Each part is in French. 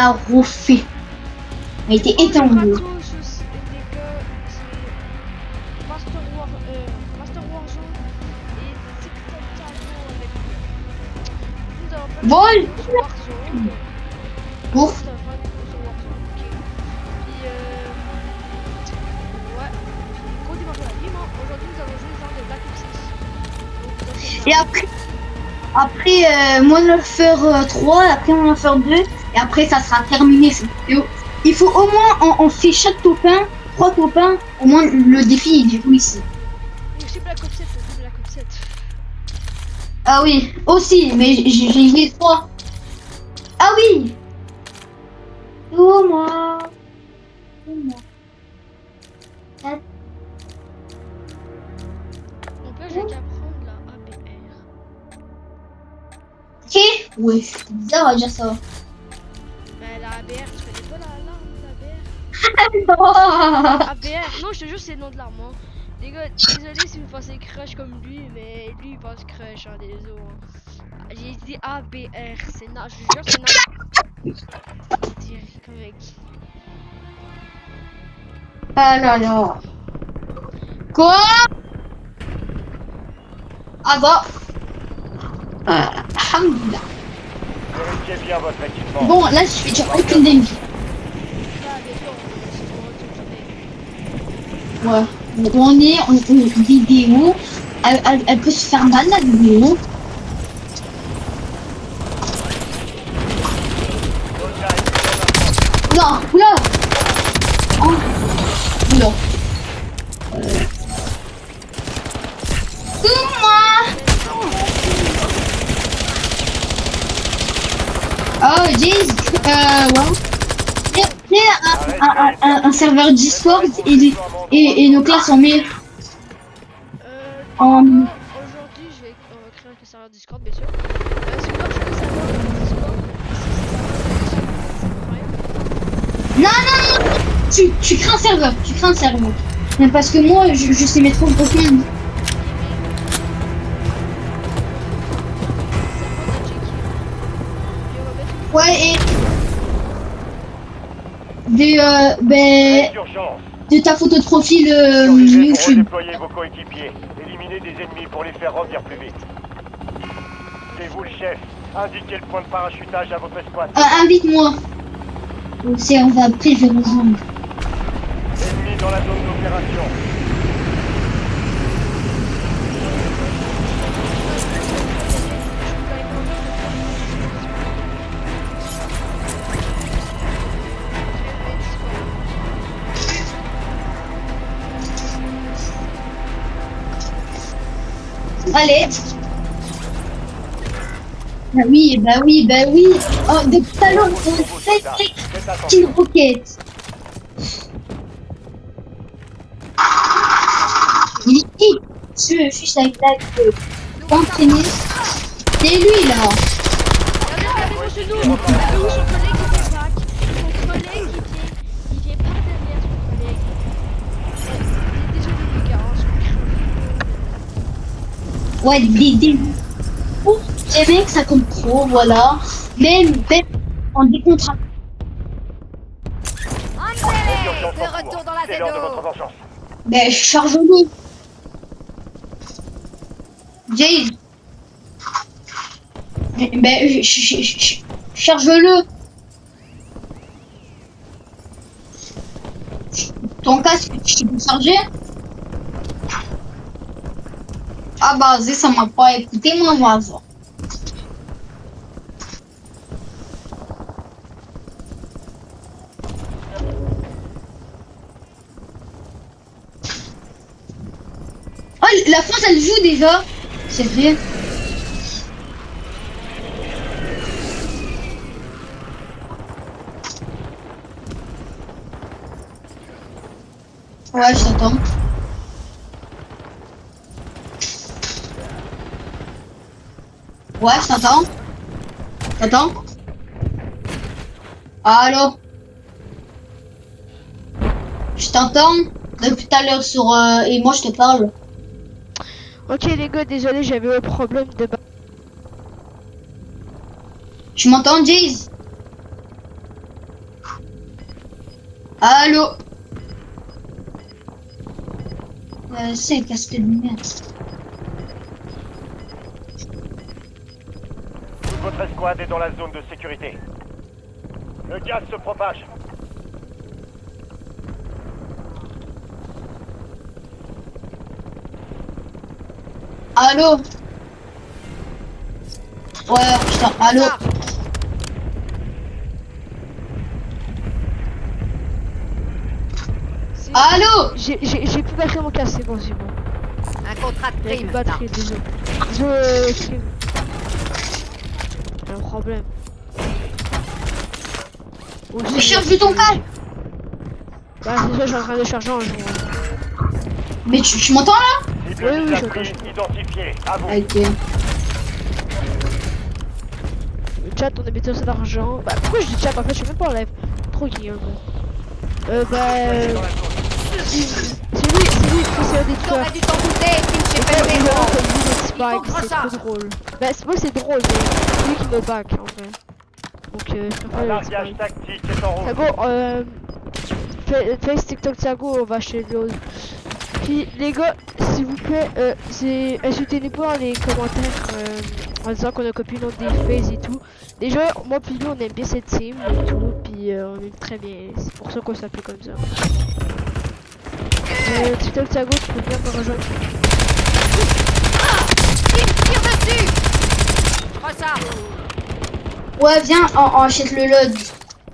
a refait. Il a été éteint. Les gars, c'est Master Warzone et Tic Tac Taco avec nous avons fait Vol. une vidéo sur Warzone. Bon. Nous avons fait une vidéo sur Warzone, ok. Puis ouais. Puis gros dimanche de la vie, aujourd'hui nous allons jouer genre de Black Ops 6. Donc, Et après Modern Warfare 3, après Modern Warfare 2, et après ça sera terminé. Il faut au moins, on fait chaque top 1, 3 top 1, au moins le défi il est où ici. Et aussi Black Ops 7, aussi Black Ops 7. Ah oui, aussi, mais j'ai les 3. Ah oui. Oh moi. Donc là j'ai qu'à prendre la ABR. Ok. Ouais, c'est bizarre à dire ça. Mais la ABR, tu connais pas l'ABR? ABR, non je te jure c'est le nom de l'arme. Hein. Les gars, désolé si vous pensez crush comme lui, mais lui il pense crush, hein, désolé. Hein. J'ai dit ABR, c'est na, je jure c'est na. Direct mec. Ah là là. Quoi? Ah bah. Alhamdoulilah. Vérifiez bien votre équipement. Bon, là, je fais déjà aucune dingue. Là, bientôt, on va Ouais. Donc, on est en vidéo. Elle peut se faire mal, la vidéo. Oula, oula. Oh. Oula. Oh, Jays, ouais. Il un serveur Discord et nos classes en met en... Aujourd'hui, on va créer un serveur Discord, bien sûr. C'est quoi, je fais un serveur Discord. Non, tu crées un serveur, Mais parce que moi, je sais mettre trop de Pokémon. Ouais, et... de ta photo de profil YouTube. Déployez vos coéquipiers. Éliminez des ennemis pour les faire revenir plus vite. C'est vous le chef. Indiquez le point de parachutage à votre escouade. Invite-moi. C'est, on va après, je vais rejoindre. Ennemis dans la zone d'opération. Allez. Bah oui. Oh, de tout à l'heure, on fait une roquette. Il est qui? Je suis avec entraîné. C'est lui là. Regardez-moi chez nous. Son collègue il vient back. Son collègue il vient pas derrière son collègue. Désolé les gars, Ouais, des... Oh, les mecs, ça compte trop, voilà. Même en décontra. De retour dans la zone de votre vengeance. Ben, charge-le. Jay. Ben, charge-le. Ton casque, tu peux charger? Ah bah, ça m'a pas écouté, moi. Oh, la France, elle joue déjà. C'est vrai. Ouais, je t'entends. Ouais, je t'entends. T'entends? Allô? Je t'entends depuis tout à l'heure sur... et moi, je te parle. Ok les gars, désolé, j'avais un problème de base. Tu m'entends, Jays? Allô. C'est casque de merde. Toute votre escouade est dans la zone de sécurité. Le gaz se propage. Allô. Ouais, putain, allô. Allô. J'ai plus batterie mon casque, c'est bon, c'est bon. Un contrat de Il y a prime. plus de batterie, désolé. Je J'ai un problème. Je cherche du ton câble. Bah c'est ça, je suis en train de charger un jour. Mais tu m'entends là? Cible Oui, mise à je prix identifiée. À vous. Ok. Le chat, on est bientôt sur d'argent. Bah pourquoi je dis chat en fait, je suis même pas en live. Trop qui un peu. C'est lui qui s'est détruire. T'aurais dû t'en douter, Tim C'est Shepard. trop drôle. Bah c'est moi c'est drôle, mais c'est lui qui me back en fait. Donc je préfère Un le largage Spike. tactique est en route. Thiago, face TikTok Thiago, on va chez l'autre. Puis les gars, s'il vous plaît, insultez-les pas dans les commentaires en disant qu'on a copié notre face et tout. Déjà, moi puis lui on aime bien cette team et tout, puis on aime très bien, c'est pour ça qu'on s'appelle comme ça. TikTok Thiago, tu peux bien me rejoindre. Tire dessus. Ressort. Ouais, viens, on achète le load.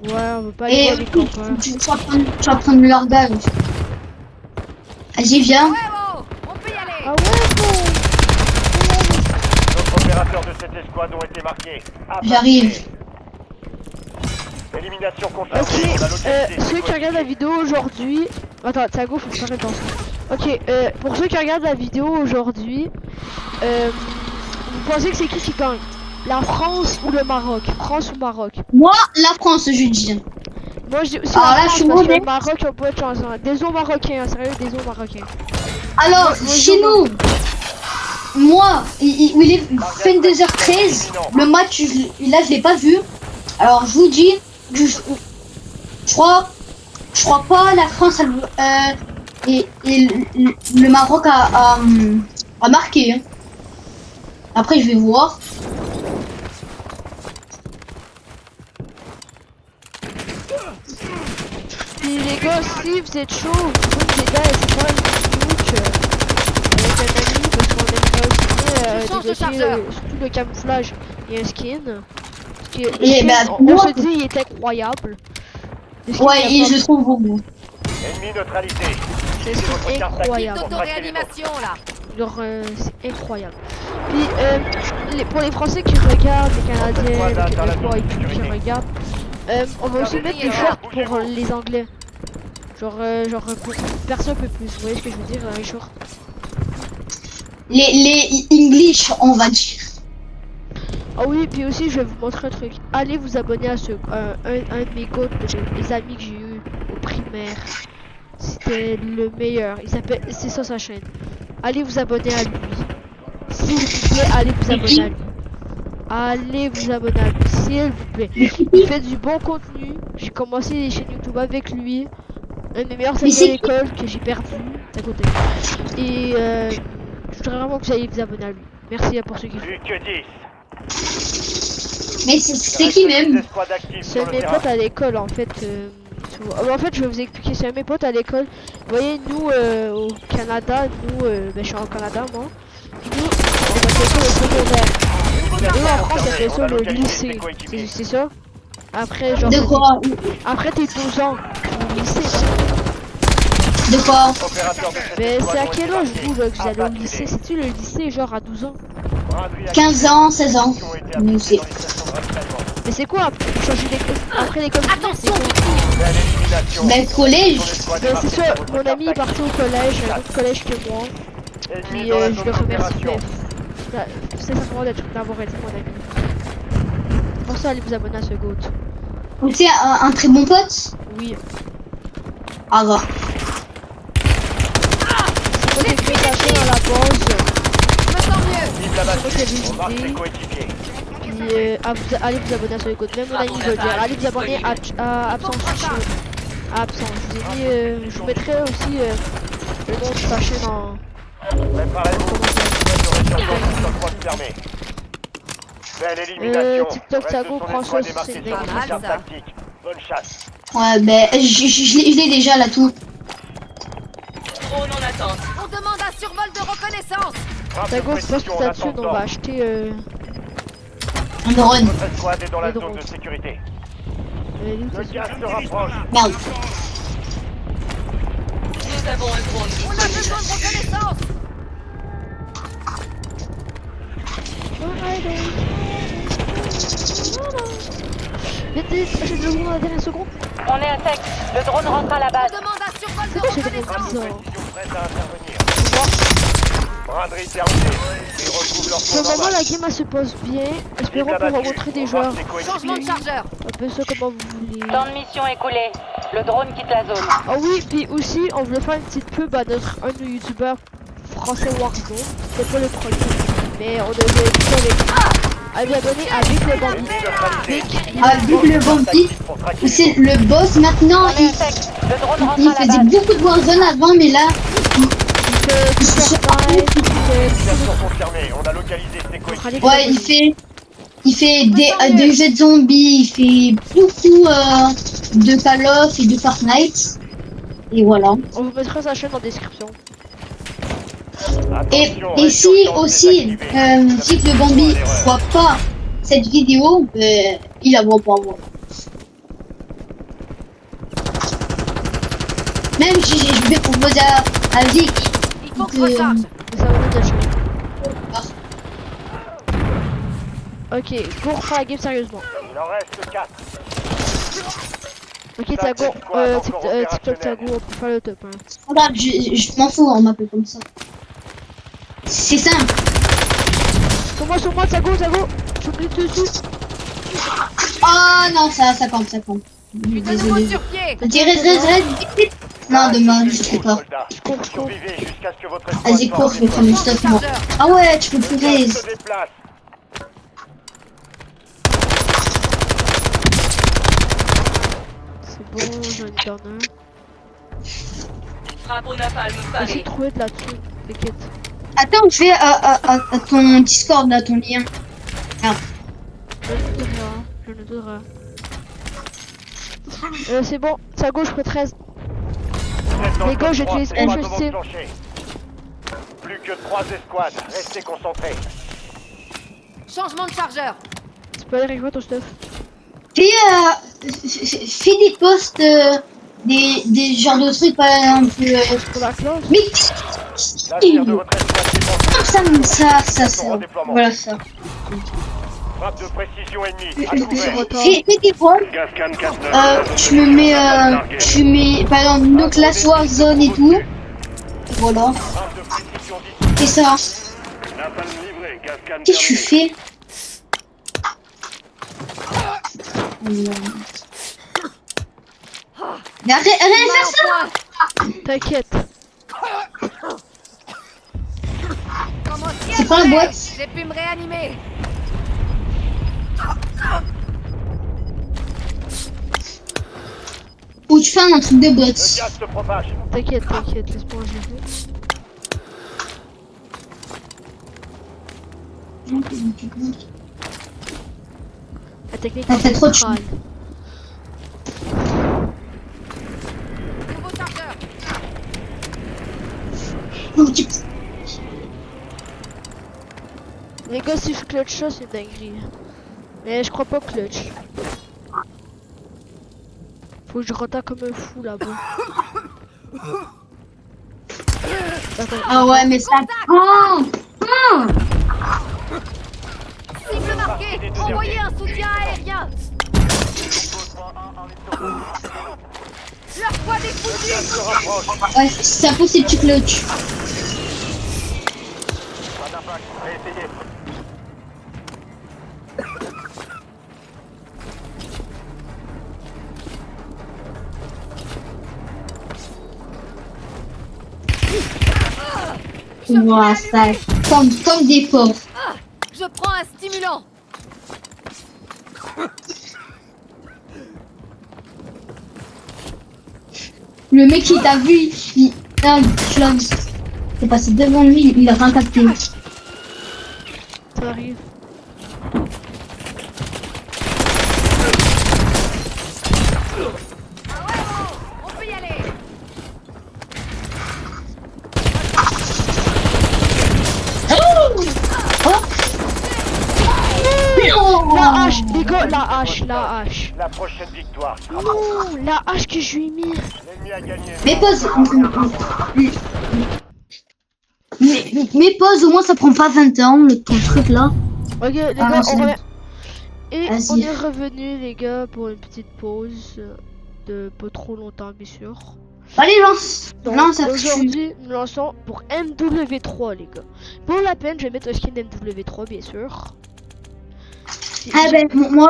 Ouais, on veut pas aller Et voir les copains. tu vas prendre le largage. Vas-y, viens. Ouais, oh, on peut y aller. Ah ouais, bon. D'autres opérateurs de cette escouade ont été marqués. J'arrive. Élimination Ok, confirmée pour la localité. ceux qui regardent la vidéo aujourd'hui... Attends, Thiago, faut faire attention. Ok, pour ceux qui regardent la vidéo aujourd'hui, vous pensez que c'est qui gagne? La France ou le Maroc? France ou Maroc? Moi, la France, je dis. Moi je dis aussi Alors la là, je France suis parce que mauvais. le Maroc on peut être chanceux. Des os marocains, hein, sérieux, des os marocains. Alors, Moi, chez nous, moi, il est 22h13. Le match, là, je l'ai pas vu. Alors, je vous dis, je crois pas la France et le Maroc a marqué. Hein. Après, je vais voir. Puis les gars, si vous êtes chaud, vous pouvez les gars, c'est pas une Twitch avec un ami parce qu'on aime pas aussi surtout le camouflage et un skin. Parce que le Et skin, bah, on moi- se dit il est incroyable. Le skin, Ouais, il et a je pas- trouve beau. Ennemi neutralisé. C'est Utilisez votre carte incroyable. tactique pour traquer les autres. D'autoréanimation là. Genre, c'est incroyable. Puis pour les Français qui regardent, les Canadiens, les Québécois et tout qui regardent, on va aussi mettre des shorts pour les Anglais. Genre pour personne peut plus. Vous voyez ce que je veux dire, les shorts. Les English, on va dire. Ah oui, puis aussi je vais vous montrer un truc. Allez vous abonner à un de mes codes, les amis que j'ai eu au primaire. C'était le meilleur. Il s'appelle, c'est ça sa chaîne. Allez vous abonner à lui. S'il vous plaît, allez vous abonner à lui. Allez vous abonner à lui, s'il vous plaît. Il fait du bon contenu. J'ai commencé les chaînes YouTube avec lui. Un de mes meilleurs amis à l'école que j'ai perdu. C'est à côté. Et je voudrais vraiment que vous ayez vous abonner à lui. Merci pour ceux qui font. Plus que 10. Mais c'est qui même? Escouade active C'est sur un le de mes terrain. potes à l'école en fait. En fait, je vais vous expliquer. C'est un de mes potes à l'école. Vous voyez, nous au Canada, je suis en Canada moi. Nous, on appelle ça le secondaire. Nous en France, on appelle ça le lycée. C'est ça. Après, genre. De quoi? Après tes 12 ans au lycée. Opérateurs De quoi? de cette Mais escouade c'est à ont été quel âge marqués. vous là, que vous allez au Abattus. lycée? C'est-tu le lycée genre à 12 ans? Bradley 15 ans, 16 ans. ont été Nous appliqués aussi. dans les stations de ravitaillement. Mais c'est quoi changer d'école après l'école? Attention, Belle élimination. Ben, le collège. Ton escouade est Mais marquée c'est ça, par votre mon carte ami est parti au collège, un autre collège que moi. tactique. Ennemi Puis dans la je zone le remercie d'opération. c'est simplement d'avoir été mon ami. C'est pour ça allez vous abonner à ce goat. C'est un très bon pote. Oui. Ah bah. C'est moi qui ai créé ta chaîne à la base. je me sens mieux. Vive la C'est moi qui ai batterie. On marque visité. ses coéquipiers. Puis allez vous abonner à ce goat. Même mon ami veut le dire. Allez vous abonner à Absence Chien. Absent. Je vous ai mis, je vous mettrai aussi le nom de sa chaîne en Préparez-vous. Vous aurez sur une porte fermée. Belle élimination. TikTok, Reste ça son comprend escouade ça, démarquée c'est sur votre mal, carte ça. tactique. Bonne chasse. Ouais, ben, je l'ai déjà là tout. Drone en attente. On demande un survol de reconnaissance. Frappe de Tago, c'est pas ce précision, que on t'as attend dessus, le on va temps. acheter Un drone. Votre escouade est dans la Les zone drones. de sécurité. les Le luttes. gaz se rapproche. Merde. Nous avons un drone On a besoin de reconnaissance. Vite, vite, achète le drone à la dernière seconde. On est à sec. Le drone rentre à la On base. demande un survol de Pourquoi j'ai des reconnaissance. bizarres? Précision prête à intervenir. Braderie terminée. Ils retrouvent leur Pour tour le moment, normal. la game elle se passe bien. Espérons Vite pouvoir abattu. rencontrer des On joueurs. marque ses coéquipiers. Changement de chargeur. Un peu ça comment vous voulez. Temps de mission écoulé. Le drone quitte la zone. Ah oui, puis aussi, on voulait faire une petite pub à notre un de nos youtubeurs français Warzone. C'est pas le premier, mais on devait être avec. Elle lui a donné avec le bandit. Ennemi neutralisé. Avec le bandit. Pour traquer les C'est le boss maintenant. On est à sec. Le drone rentre Il à la faisait base. beaucoup de Warzone avant, mais là, Mission confirmée. On a localisé ses coéquipiers. ouais, il fait des jeux de zombies, il fait beaucoup de Call of et de Fortnite. Et voilà. On vous mettra sa chaîne en description. Et, Attention, et si résurgence aussi, désactivée. si le Bambi ne voit pas cette vidéo, il la voit pas moi. Même si je vais proposer à Vic Il faut que je recharge. Mais ça va nous acheter. Ok, go on fera la game sérieusement. Il en reste 4. Ok, Tago, TikTok Tago, on peut faire le top. Hein. Regarde, je m'en fous, on m'appelle comme ça. C'est simple. Sur moi, Tago, je clique dessus. Ah non, ça compte. Je suis de nouveau Désolé. sur pied. Vas-y, reste. Non, demain, je sais pas. cours. Survivez jusqu'à ce que votre escouade Vas-y, cours, je vais prendre Changement le de stuff, moi. chargeur. Ah ouais, tu peux plus Le gaz raise. se déplace. C'est bon, j'en ai donné un. Frappe au napalm J'ai paré. trouvé de la thune, t'inquiète. Attends, je vais à ton Discord, là, ton lien. Je ne dirai. C'est bon, Tago, je peux 13. Vous êtes dans Les le gars, top je 3, utilise combat HSC. enclenché. Plus que 3 escouades. Restez concentrés. Changement de chargeur. Tu peux aller rejoindre ton stuff. Fais des posts, des genres de trucs, par exemple. Pour la classe. Mais L'avenir de votre escouade dépend. ça. Voilà ça. Frappe de précision ennemie. À couvert. Fais des rôles. Gascan 4. Tu me mets, par exemple, nos classes Warzone et tout. Voilà. Frappe de précision Et ça. Napalm livré. Gascan Qu'est-ce que tu fais? Mais arrête de faire ça! T'inquiète. Comment C'est pas la boîte. J'ai pu me réanimer. Ou tu fais un truc de Le bots. gaz se propage. T'inquiète, laisse-moi gérer. La technique Ça fait trop de ancestrale. Nouveau chargeur. Les gars, si je clutch ça, c'est une dinguerie. Mais je crois pas clutch. Faut que je retape comme un fou là-bas. D'accord. Ah ouais, mais ça prend. Cible marquée. Envoyez un soutien aérien. Leur poids Le défoutu. gaz se rapproche. Ouais, c'est impossible, tu clutch. Pas d'impact. Réessayez. Ouah, ça. Comme des porcs. Je prends un stimulant. Le mec il t'a vu, ah, tu l'as vu. C'est passé devant lui, il a rien capté. Ça arrive. On peut y aller. Oh La hache, les gars, la hache, la hache. La prochaine victoire sera pour vous. Non, la hache que je lui ai mis. L'ennemi a gagné. Mais pause. Mais pause, au moins ça prend pas 20 ans ton truc là. Ok, les Ah, gars, c'est on bon. revient. Et Vas-y. on est revenu, les gars, pour une petite pause de pas trop longtemps, bien sûr. Allez, lance. Donc, Lance ça. aujourd'hui, nous lançons pour MW3, les gars. Pour la peine, je vais mettre le skin MW3, bien sûr. Ah ben moi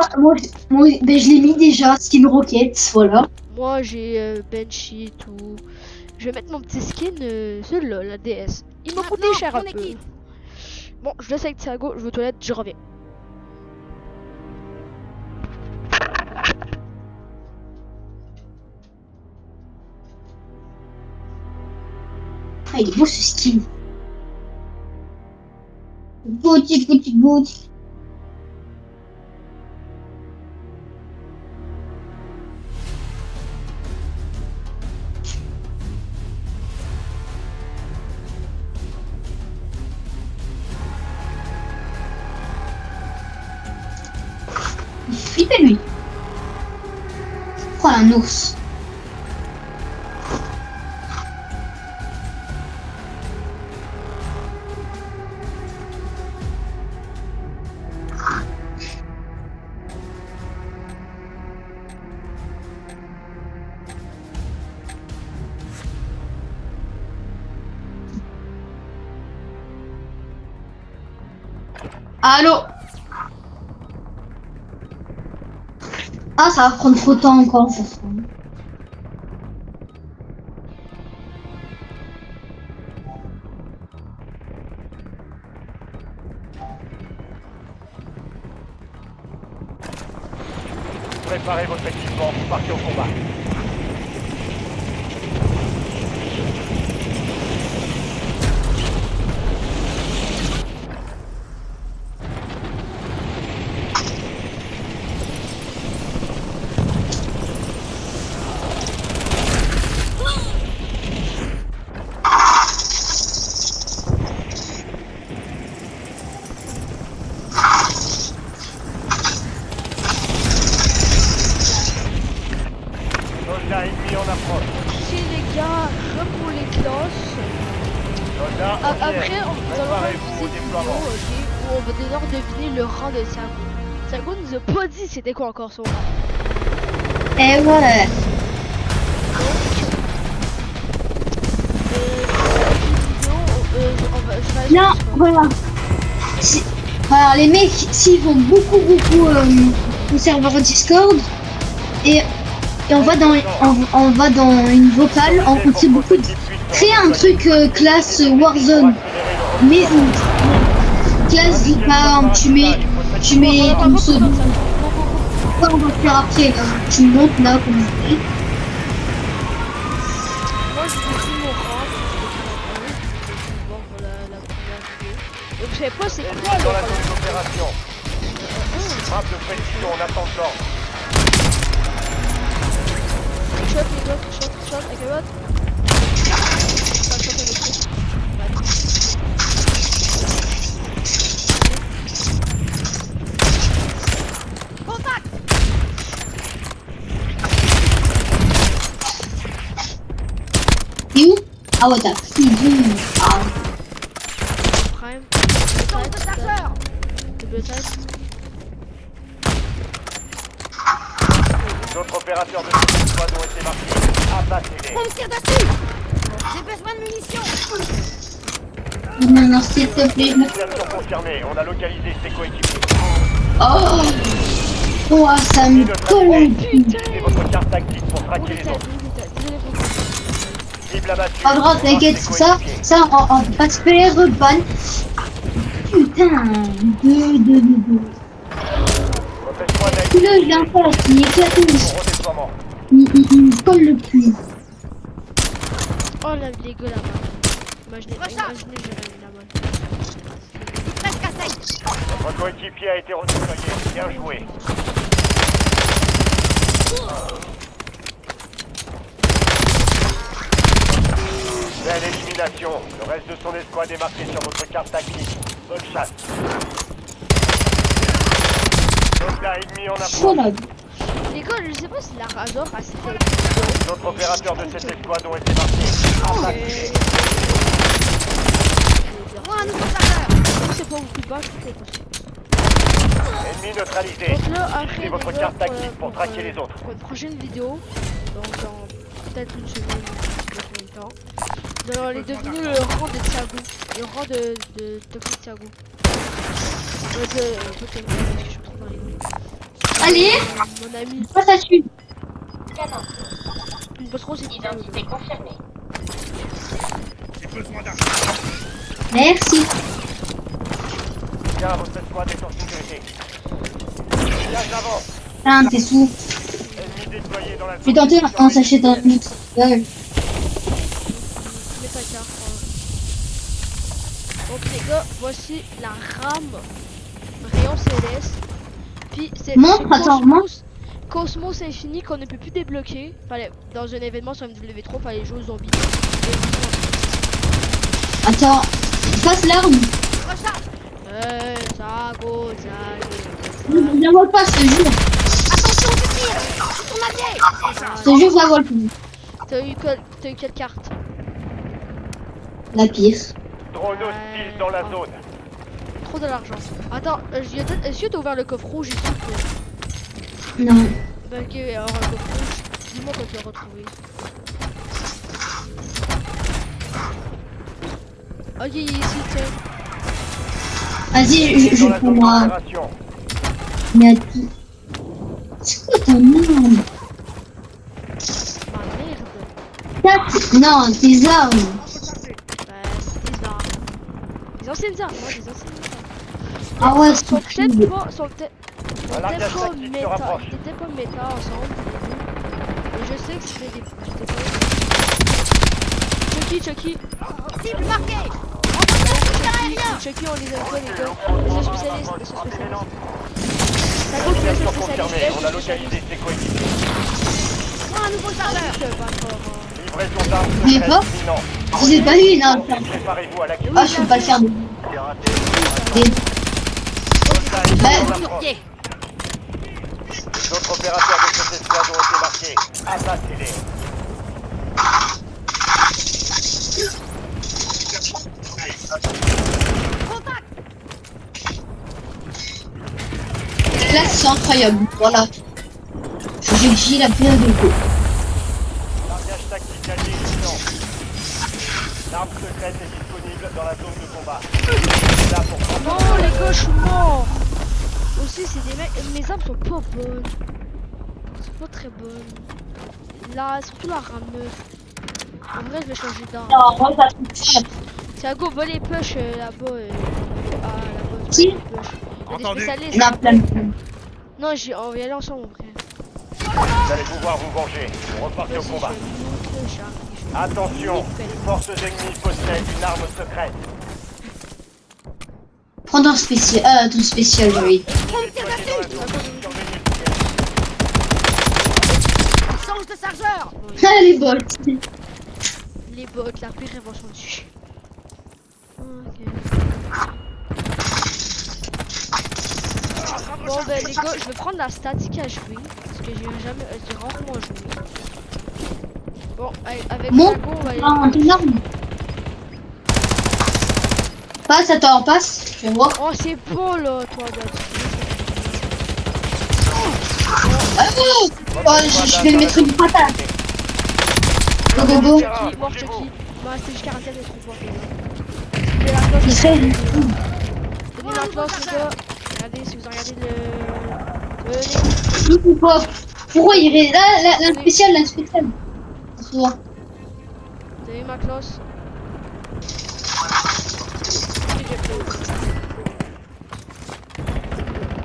ben, je l'ai mis déjà, skin rocket, voilà. Moi, j'ai Benchy et tout. Je vais mettre mon petit skin, celui-là, la DS. Il m'a coûté Maintenant, cher un on est peu. quitte. Bon, je laisse avec Thiago, je vais aux toilettes, je reviens. Ah il est beau ce skin. Boutique. Il flippe lui. Oh un ours. Allô? Ah, ça va prendre trop de temps encore, ça se trouve. Préparez votre équipement, vous partez au combat. Soldat ennemi en approche. Si les gars, je pour les classes. Soldat en Après, pied. on va avoir une Préparez-vous au petite vidéo, déploiement. ok, où on va devoir deviner le rang de Thiago. Thiago nous a pas dit c'était quoi encore son rang. Eh ouais. Non, voilà. Voilà, les mecs, s'ils vont beaucoup au serveur Discord et on va dans une vocale, on sait beaucoup de créer un truc classe Warzone. Mais classe, par exemple, tu mets ton pseudo. Quoi on va faire après là? Tu montes là comme ça. Moi je vous dis mon rang, je vais voir la première vidéo. Donc je sais pas c'est Ennemi quoi dans la le zone d'opération. Frappe de précision en attendant. shot les gars, shot, avec un autre. Pas shot avec lui. Contact. Et où? Ah ouais, t'as pris du. Ah. Prime. Change de chargeur. Double tête. D'autres opérateurs de cette squad ont été marqués. Abattez-les. On me tire dessus. J'ai besoin de munitions. Non, s'il te plaît. Situation confirmée. On a localisé ses coéquipiers. Oh! Oh, ça me colle. Utilisez votre carte tactique pour traquer les autres. Cible abattue. Pas grave, t'inquiète, ça, on va pas se faire ban. Putain, deux. Votre escouade a été Celui-là, il est en face, il est éclaté. au redéploiement. Il me colle le cul. Oh là, les gars là-bas. Imaginez, j'aurais mis la balle. Presque à sec. Votre coéquipier a été redéployé. Bien joué. Belle élimination. Le reste de son escouade est marqué sur votre carte tactique. Bonne chasse. Soldat ennemi en Chaud approche. là. Les gars, je sais pas si la Razor a fait. D'autres opérateurs de cette escouade ont été marqués. Abattez-les. Moi, un nouveau chargeur. C'est pas beaucoup de balles, c'est pas. Ennemi neutralisé. Donc là, après, Utilisez votre les gars, carte tactique pour traquer les autres. pour une prochaine vidéo, donc dans peut-être une semaine, dans combien de temps, nous allons aller devenir le rang de Thiago, le rang de Toxic Thiago. Je suis trop dans les goûts. Allez, Mon ami, pas ça tue. une bosse rose, c'est Identité confirmée. Merci. Bien, votre escouade est en sécurité. Gage avant. Putain, t'es sous. Ennemi déployé dans la Je vais tenter un sachet d'un mix. Ouais. mets ta carte. Donc les gars, voici la rame rayon céleste. Puis c'est Montre, attends, Cosmos Infini qu'on ne peut plus débloquer. Fallait, dans un événement sur MW3, fallait jouer aux zombies. Attends, passe l'arme. Recharge. Ça go. Je la vole pas, je te jure. Attention, je tire. Sur ma vieille. Je te jure, je la vole plus. T'as eu quelle carte? La pire. Drone hostile dans la zone. Trop de l'argent. Attends, est-ce que t'as ouvert le coffre rouge ici? Non. Bah ok, alors un coffre rouge. Dis-moi quand tu l'as retrouvé. Ok, il est ici, tiens. Vas-y, je Dans la prends zone moi. d'opération. Mais attends. C'est quoi ton arme? Ah merde. Non, tes armes. Bah, c'est des armes. Des anciennes armes, moi, des anciennes armes. Ah ouais, Sont c'est peut-être pas, sont peut-être Un largage pas tactique se méta, rapproche. ils étaient pas méta ensemble. Et je sais que c'était des. Chucky. Cible marquée. Chucky, on les aime pas, les gars. Les spécialistes. Ça compte les Localisation spécialistes. confirmée. On a localisé ses coéquipiers. Moi, un nouveau chargeur. Livraison d'armes Mais secrètes pas. imminente. Je l'ai pas eu, non. Préparez-vous à la Ah, je peux pas le faire. Des- Bah, D'autres opérateurs de cette escouade ont été marqués. Abattez-les. Contact. là, c'est incroyable. Voilà. J'ai la pire de go. Largage tactique allié imminent. L'arme secrète est disponible dans la zone de combat. Là pour prendre. Non, les gars, je suis mort. Aussi, c'est des mecs. Mes armes sont pas bonnes. Elles sont pas très bonnes. Là, surtout la rame. En vrai, je vais changer d'arme. Non, moi, ça fait ça. Tiens, go, va les push là-bas. Là-bas. Qui? Les push. Il y a des spécialistes. Non, plein de Non, on va y aller ensemble, mon frère. Vous allez pouvoir vous venger. Vous repartez au Vas-y, combat. je monte, j'arrive. Attention, les forces ennemies possèdent une arme secrète. Prends ton spécial. Ton spécial, oui. Déployé dans la zone. Surveillez le ciel. Change de chargeur. Ah, les bots. Les bots, la pire invention dessus. Ok. Bon, ben les gars, je vais prendre la statique à jouer. Parce que j'ai rarement joué. Bon, avec Mon. Drago, on va aller. Ah, ton arme. Passe, attends, passe. Je vais voir. Oh, c'est beau là, toi, Dot. Ah, oh, je vais le mettre une patate. Go, go, go. Chucky, mort Chucky. Bah, c'était jusqu'à 40 et trop fort, les gars. Donnez la cloche, Il serait. donnez la cloche, les gars. Regardez, si vous regardez le. Venez. Pourquoi il est là, la spéciale, la spéciale. Toi. Donnez ma cloche.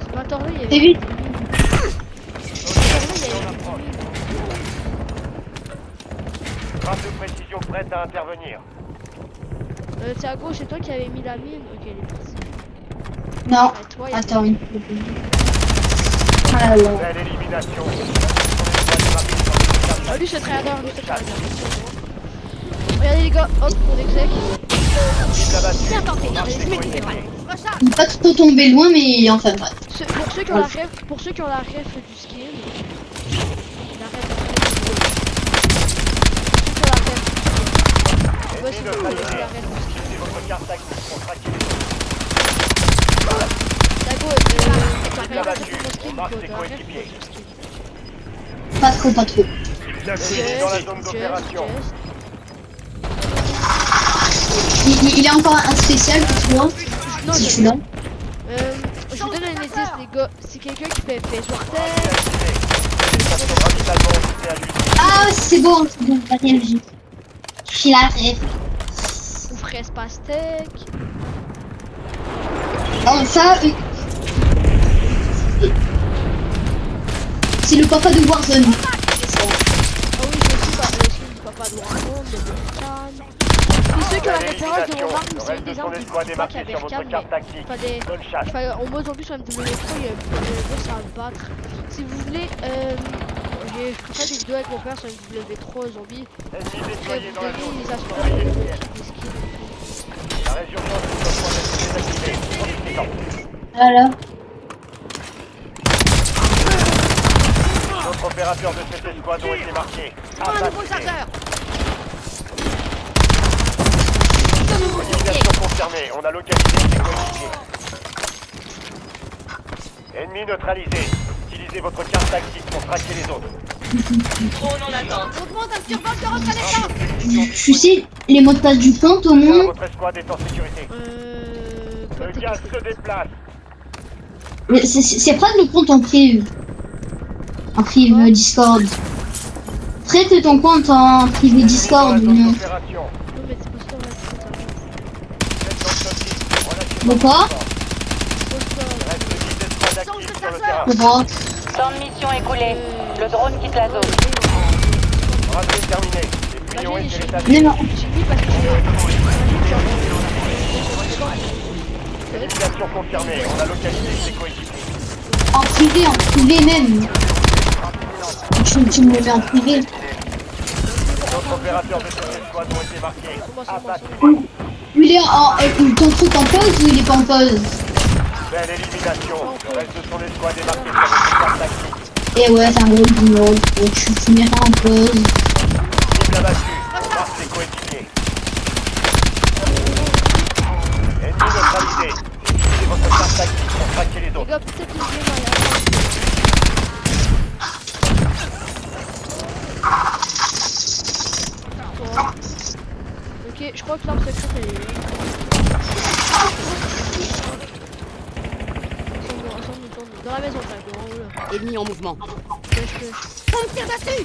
C'est pas tordé, il y avait. T'as vu? Frappe de précision prête à intervenir. Thiago, c'est toi qui avais mis la mine. Ok, elle est partie. Non. Ouais, toi, il y a- Attends. Ah là là. Belle élimination. Ah, lui, c'est trader, lui, c'est trader. Regardez, les gars, hop, on exec. Bien tenté. Je maîtrisais pas. Recharge. Il est pas trop tombé loin, mais enfin bref. Pour ceux qui ont la ref, du skin. La ref. Ouais, c'est bon, la ref. Utilisez votre carte tactique pour traquer les Dago, Bien battu. On marque ses coéquipiers. Pas trop, pas trop. Éliminez dans la zone d'opération. Il est encore un spécial pour toi. Non, Si tu l'as. je vous donne un indice, les gars. C'est quelqu'un qui fait sur terre. Ah, c'est bon, Daniel, j'ai la rêve. Ou fraise pastèque. Alors ça, c'est le papa de Warzone. Ah oui, j'ai aussi le skin du papa de Warzone, de Berkane. Et ceux qui ont la référence de mon arme, c'est des armes du pas qui a Berkane, mais pas des... Enfin, en mode zombie sur MW3, il y a plus à battre. Si vous voulez, j'ai fait des vidéos avec mon père sur MW3 zombie. Après, vous donnez les astuces, des skins. La résurgence du point d'être désactivée. Voilà. D'autres opérateurs de cette escouade ont été marqués. Un nouveau chargeur. Élimination confirmée. On a localisé ses coéquipiers. Ennemi neutralisé. Utilisez votre carte tactique pour traquer les autres. On demande un survol de reconnaissance. Tu sais, les mots de passe du compte au moins. Votre escouade est en sécurité. Le gaz se déplace. C'est prendre le compte en prive. En prive Discord. Traite ton compte en privé Discord ou non. Non, mais c'est pas ça, là, Pourquoi? Pourquoi? Temps de mission écoulé. Le drone quitte la zone. Raté terminé. Les pliants ont été rétablis. Non, non. j'ai mis parce que Élimination confirmée. On a localisé ses coéquipiers. En privé même. Tu me le mets en privé. D'autres opérateurs de cette escouade ont été marqués. Abattu. Il est ton truc en pause ou il est pas en pause? Belle élimination. Le reste de son escouade est marqué sur votre carte tactique. Et ouais, c'est un gros boulot. Tu mets ça en pause. Cible abattue. On marque ses coéquipiers. Ennemi neutralisé. Utilisez votre carte tactique pour traquer les les autres. gars, peut-être une game à la fin. Ok, je crois que l'arme secrète elle est là. Ensemble, dans la maison, t'as en haut là. Ennemi en mouvement. Push. On me tire dessus.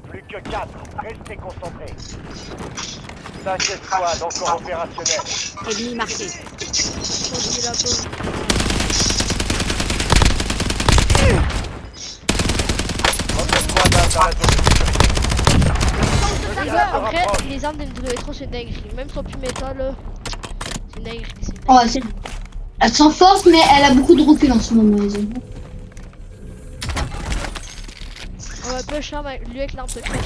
Plus que 4. Restez concentrés. 5 escouades encore opérationnelles. Ennemi marqué. Continuez la pause. Votre escouade dans la zone de sécurité. Les gars, après, les armes d'M2 c'est une dinguerie. Même sans plus métal, c'est une dinguerie. Oh, elles sont fortes, mais elle a beaucoup de recul en ce moment. On va push arme lui avec l'arme secrète.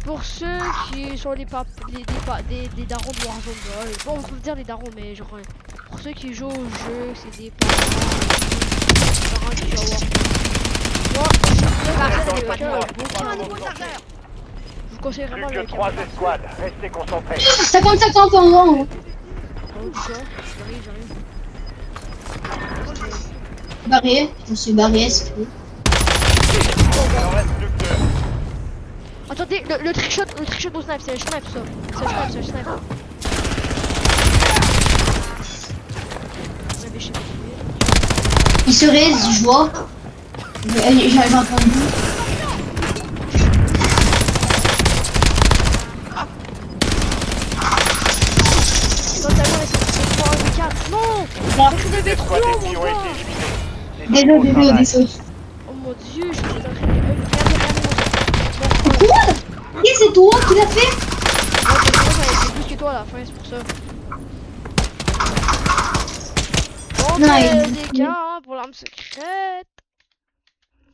Pour ceux qui sont des darons de Warzone, bon, on peut dire les darons, mais genre, pour ceux qui jouent au jeu, c'est des parents qui jouent à Warzone. Moi, Un nouveau chargeur. je vous conseille vraiment Plus le que 3 escouades. Restez concentrés. 50 en haut. Oh, j'arrive. Barré. Je me suis barré, c'est tout. Il en reste plus que 2. Attendez, le trickshot au snipe, c'est le snipe ça. C'est le snipe. Il se raise, je vois. J'ai entendu. Totalement, c'est 3 4. Non! Là. Je devais trop, Escouades mon ennemies ont gars! été éliminées. Désolé, désolé. Oh mon dieu, je suis en train de me regarder. Quoi? Et c'est toi qui l'as fait? Moi, j'avais fait plus que toi à la fin, c'est pour ça. Donc, Non, les gars, hein, pour l'arme secrète.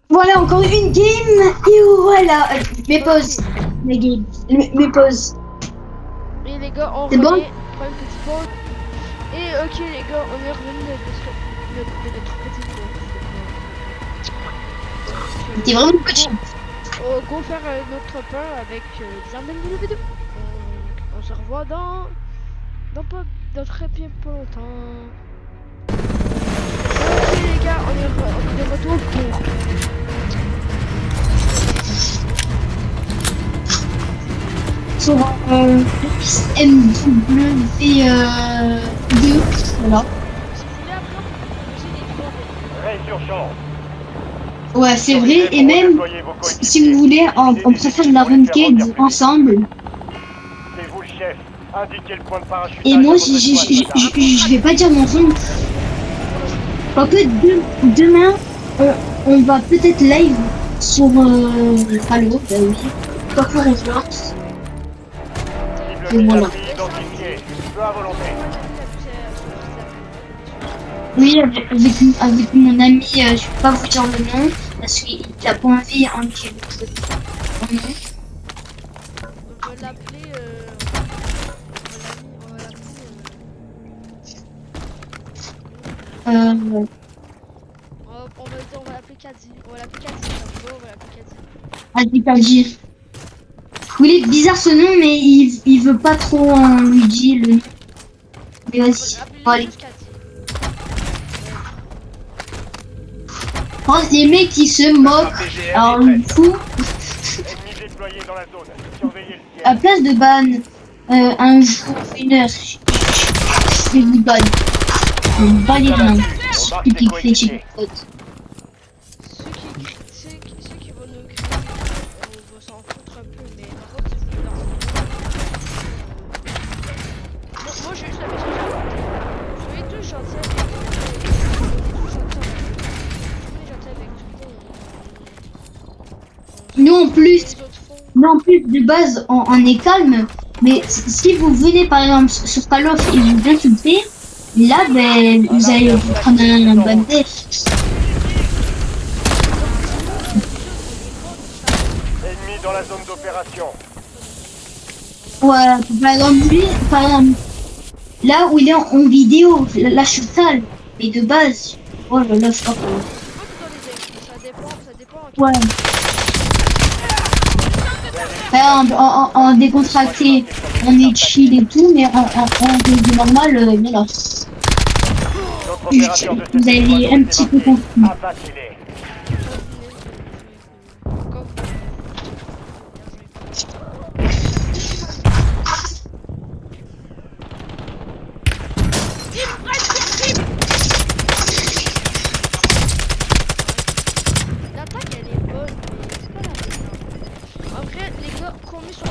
Voilà, encore une game. Et voilà. Mes pauses. Mes games. Mes pauses. Et les gars, on C'est bon? revient. Prends une petite pause. Et ok, les gars, on est revenu de notre petite pause. T'es vraiment petit. Go faire notre pain avec des armes de nouvelles vidéos. On se revoit dans très bien pas longtemps. Ok les gars, on est de retour pour Sur MW2. Voilà. si vous voulez après on peut des trois. Résurgence. Ouais, c'est vrai. Et même, si vous voulez, on préfère la ranked ensemble. C'est vous le chef. Indiquez le point de parachutage. Et moi, à votre escouade. je vais pas dire mon nom. Quoique demain, on va peut-être live sur Halo. Bah oui. Pas pour on se voit. Cible Et voilà. identifiée. Feu à volonté. Oui, avec mon ami, je vais pas vous dire le nom parce qu'il a pas envie en dire le nom. On va l'appeler on va l'appeler Kadi. On va l'appeler Kadi. On va l'appeler Kadi. Adipagi. Oui, il est bizarre ce nom, mais il veut pas trop lui dire le nom. Mais vas-y, On va allez. l'appeler juste Kadi. Oh, les mecs qui se moquent. Alors, du coup, Ennemis déployés dans la zone. Surveillez le ciel. à place de ban, un jour, une heure, je vais vous ban. Je vais vous ban les mains. Ceux qui critiquent votre pote. Ceux qui vont nous critiquer, on va s'en foutre un peu, mais par contre, si vous voulez leur moi, j'ai juste la message à côté. Soyez tous gentils avec Nous, en plus, les autres font. nous, en plus, de base, on est calme. Mais si vous venez, par exemple, sur Call of et vous insultez, là, ben, vous allez vous prendre un ban def. Ennemis dans la zone d'opération. Ouais, par exemple, lui, par exemple, là où il est en vidéo, là, je suis sale. Mais de base, oh là là, je sais pas comment. Ça dépend. Ouais. Par exemple, en décontracté, on est chill et tout, mais en vidéo normale, voilà. Notre opérateur de Vous allez un petit peu compris. Abattez-les. L'attaque elle est bonne, mais c'est pas la meilleure. Après, les gars, combien sur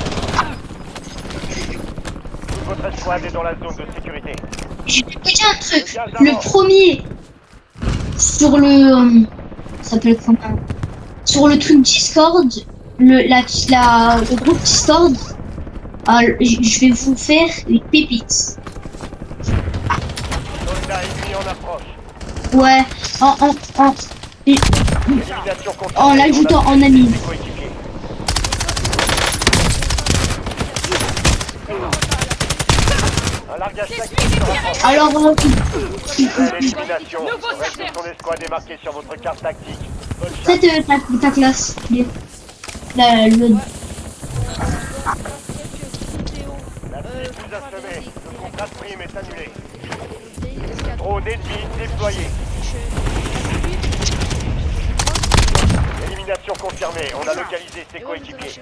Votre escouade est dans la zone de sécurité. Je vais vous dire un truc. Le premier, sur le... ça s'appelle comment? Sur le truc Discord, le groupe Discord, je vais vous faire les pépites. Soldat ennemi en approche. Ouais, Élimination confirmée. en l'ajoutant en ami. Ses coéquipiers. Un largage tactique se rapproche. Alors, L'élimination. Reste de son escouade est marquée sur votre carte tactique. Bonne chance. cette ta classe. La, le, La cible vous a semé. Le contrat de prime est annulé. Drone ennemi déployé. Élimination confirmée. On a localisé ses coéquipiers.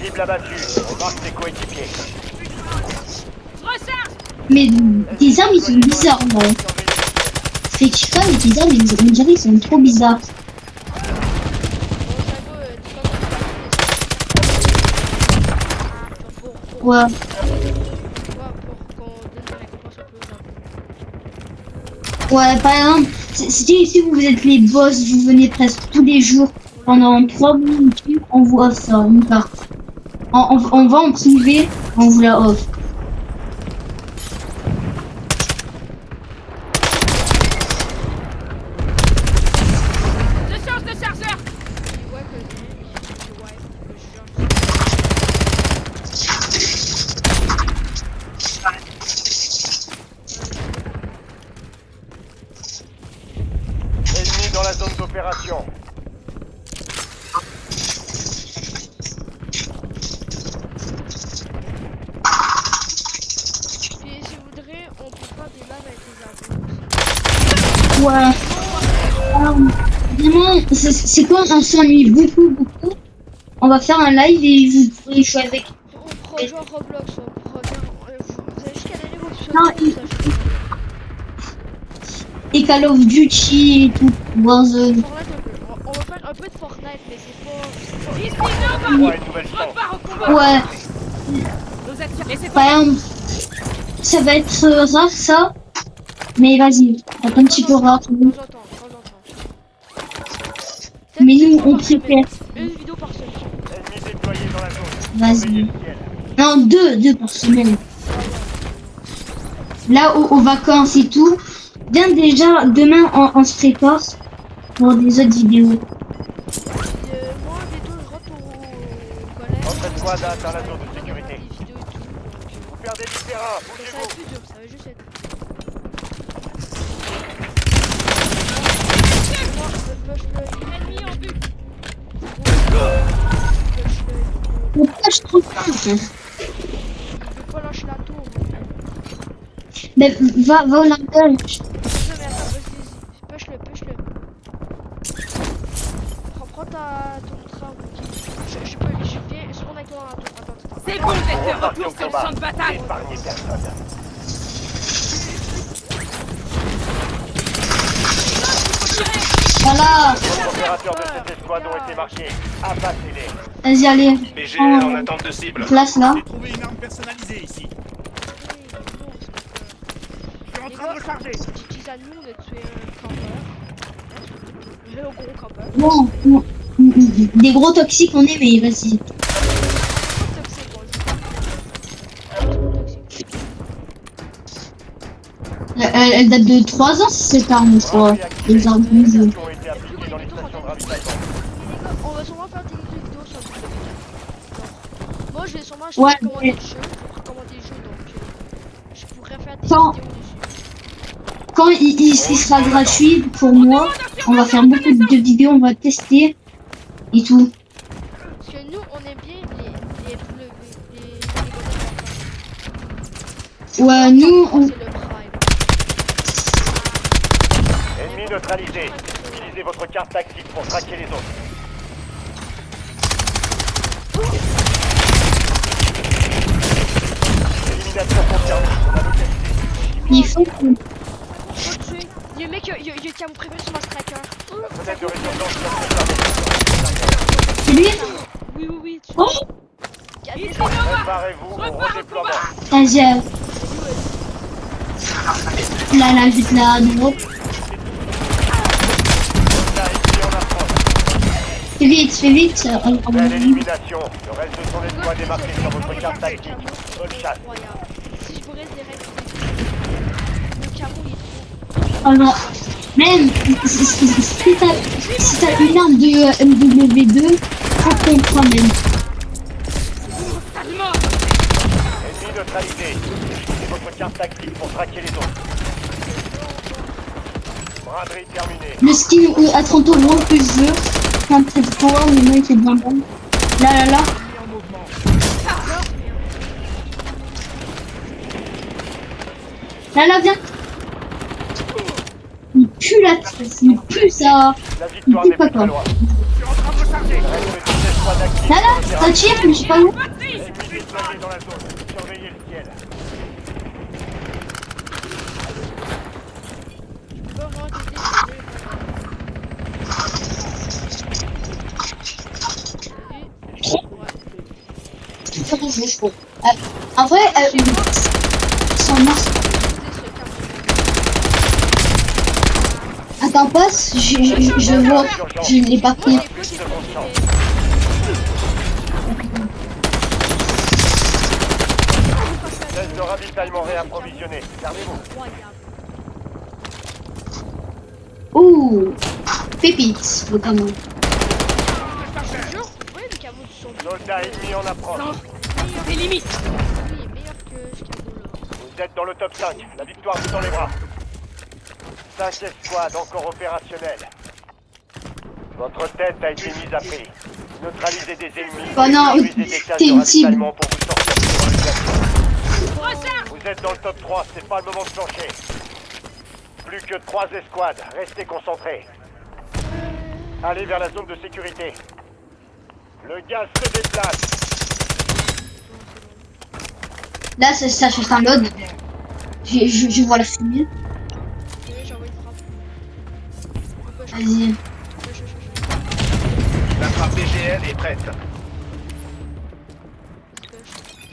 Cible abattue. On marque ses coéquipiers. mais tes armes ils sont bizarres, non? C'est que ça, mais tes armes ils sont trop bizarres. Pour Ouais. qu'on donne la récompense un peu aux gens. Ouais, par exemple, si vous êtes les boss, vous venez presque tous les jours pendant 3 minutes, on vous offre ça, une carte. On va en privé, on vous la offre. Je change de chargeur. Ouais, que ouais, Ennemi dans la zone d'opération. Puis si vous voudrez, on peut faire des lives avec les abos. Ouais. Vraiment, c'est quoi, on s'ennuie beaucoup. On va faire un live et vous pourrez jouer avec. On prend genre Roblox, on prend bien. Vous avez jusqu'à l'année où Non, et Call of Duty et tout, Warzone. On va faire un peu de Fortnite, mais c'est pas. Ici, Ouais, Nova. une nouvelle chance. Repars au combat. Ouais, Nos actions. Laissez par exemple, ça va être rare ça, mais vas-y, un petit peu rare. De temps en temps. Mais Peut-être nous, une fois on par semaine. prépare. Une vidéo par semaine. Ennemi déployé dans la zone. Vas-y. Surveillez le ciel. Non, deux par semaine. Là, aux vacances et tout. Bien déjà, demain, on se prépare pour des autres vidéos. Moi, bientôt, je rentre au collège. Votre escouade a atteint la zone de On va sécurité. faire des vidéos et tout, donc, Vous perdez du terrain, ça va bougez-vous. être plus dur, ça va juste être. Moi, je push le. Ennemi en vue. Pourquoi je trouve pas en fait? Il veut pas lâcher la tour. Mais va au langage. Non, mais attends, vas-y. Push-le. Prends ton train, je viens, je rentre avec toi dans la tour. Attends. C'est bon, vous êtes de Repartez au retour sur le combat. champ de bataille. N'épargnez personne. Voilà. Les opérateurs de cette escouade ont été marqués. Abattez-les. Vas-y, allez. PGR en attente de cible. Place là. J'ai trouvé une arme personnalisée ici. Je suis en train de recharger. J'utilise à nous de tuer un campeur. Le gros campeur. Bon, des gros toxiques on est, mais vas-y. Pas toxique, on le dit. Toxique. Elle date de 3 ans, cette arme, je crois. Les armes Les rouges. actions ont été appliquées dans les stations de ravitaillement. Les gars, on va sûrement faire des vidéos sur le jeu. Moi, je vais sûrement Ouais, recommander mais- le jeu. Je vais recommander le jeu, donc je pourrais faire des Quand- vidéos dessus. Quand il sera gratuit pour moi, on va faire beaucoup de vidéos, on va tester et tout. Parce que nous, on aime bien les W, Ouais, nous, on... C'est le prime. Ennemi neutralisé. Utilisez votre carte tactique pour traquer les autres. Élimination confirmée. On a localisé. il faut qu'on... Faut le tuer. Le mec, il tient mon prévu sur ma striker. La fenêtre de résurgence vient de se fermer. C'est lui? Oui. Oh, Préparez-vous au redéploiement. vas-y. Là, juste là, à nouveau. Là, ennemi en approche. Fais vite. Belle élimination. Le reste de son escouade est marqué sur votre carte tactique. Bonne chasse. Si je pourrais direct. Le camo, il est trop. Alors, même si t'as une arme de MW2, faut qu'on prend même. Ennemi neutralisé. Utilisez votre carte tactique pour traquer les autres. Braderie terminée. Le skin à 30 euros que je veux. Enfin, peut-être pour mais moi il fait bien bon. Là. Là, viens. Il pue la tresse, il pue ça. La victoire Il n'est pue pas plus très quoi. loin. Reste de 10 escouades actives Là, sur le terrain. ça tire, mais je sais pas où. Ennemi déployé dans la zone. Surveillez le ciel. Je peux vraiment t'aider. Faut qu'on joue, je crois. En vrai, son masque. t'en passes, je vois, je l'ai pas pris. Moi, j'ai pas Test de ravitaillement réapprovisionné. Gardez-vous. Ouh, pépites, notamment. Je te jure, ouais, les camots sont Soldat ennemi en approche. des limites. Oui, meilleur que ce cabot là. Vous êtes dans le top 5. La victoire vous dans les bras. 5 escouades encore opérationnelles. Votre tête a été mise à prix. Neutralisez des ennemis. Oh non, Utilisez des cases t'es de une cible. ravitaillement pour vous sortir de l'organisation. Vous êtes dans le top 3, c'est pas le moment de plancher. Plus que 3 escouades, restez concentrés. Allez vers la zone de sécurité. Le gaz se déplace. Là, ça cherche un mode. Je vois la fumée. J'envoie une frappe. Vas-y. La frappe BGL est prête.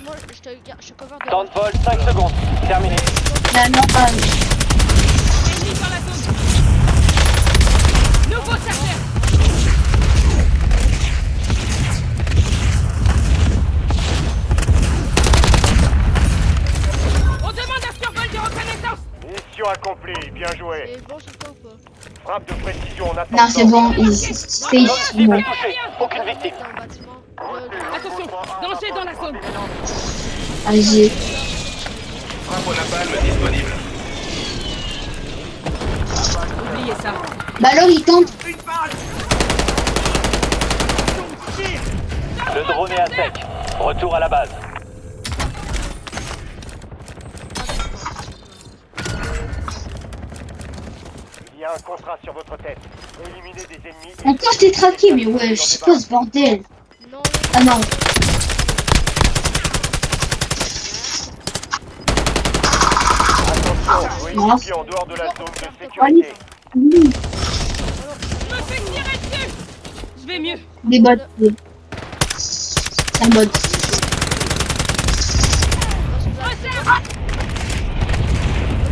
Moi, je te cover de Temps de vol 5 secondes. Terminé. Là, non, Ennemi dans la zone. Nouveau secteur. On demande un survol de reconnaissance. Mission accomplie, bien joué. C'est bon sur toi ou pas? Frappe de précision en attendant. non, c'est bon. C'est Cible bon. touchée. Aucune victime. Dans le bâtiment. Attention, danger dans la zone. Vas-y. Frappe au napalm disponible. Oubliez ça. Bah alors, il tente. Le drone est à sec. Retour à la base. Il y a un contrat sur votre tête. Éliminez des ennemis. Encore t'es traqué, mais ouais, je sais pas ce bordel. Non, Ah non. Attention, coéquipier en dehors de la zone de sécurité. Oui. Je me fais tirer dessus. Je vais mieux. Des bots. C'est un bot. ok,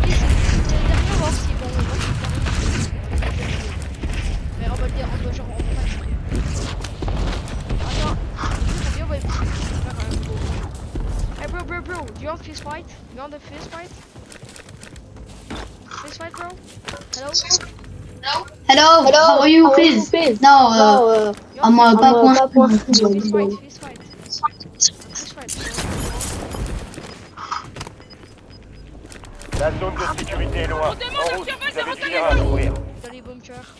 c'est dernier, voir si bon. Mais on va le dire, on doit genre, on va pas exprès. Attends, combien on va faire un gros. Hey bro, do you want fist fight? You want the fist fight? Fist fight, bro? Hello? Hello, how are you, please? No, I'm pas point. Fist fight. Fist fight. La zone de sécurité est loin. En route, vous avez du terrain à couvrir. Dans les bunkers.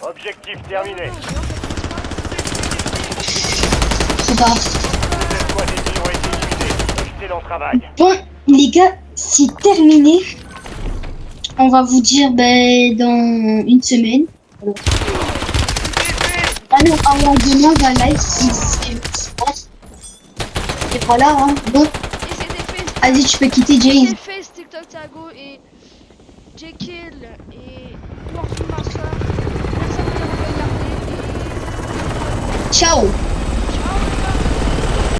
Objectif terminé. C'est pas. Les escouades ennemies ont été éliminées. Excellent travail. Bon, les gars, c'est terminé. On va vous dire dans une semaine. Alors, avant demain, va live si je pense. Et voilà, hein. Bon, Et c'était fait. vas-y, tu peux quitter, James. C'était fait, TikTok Tago et Jekyll et Warfare Master. Merci de m'avoir regardé et... Ciao.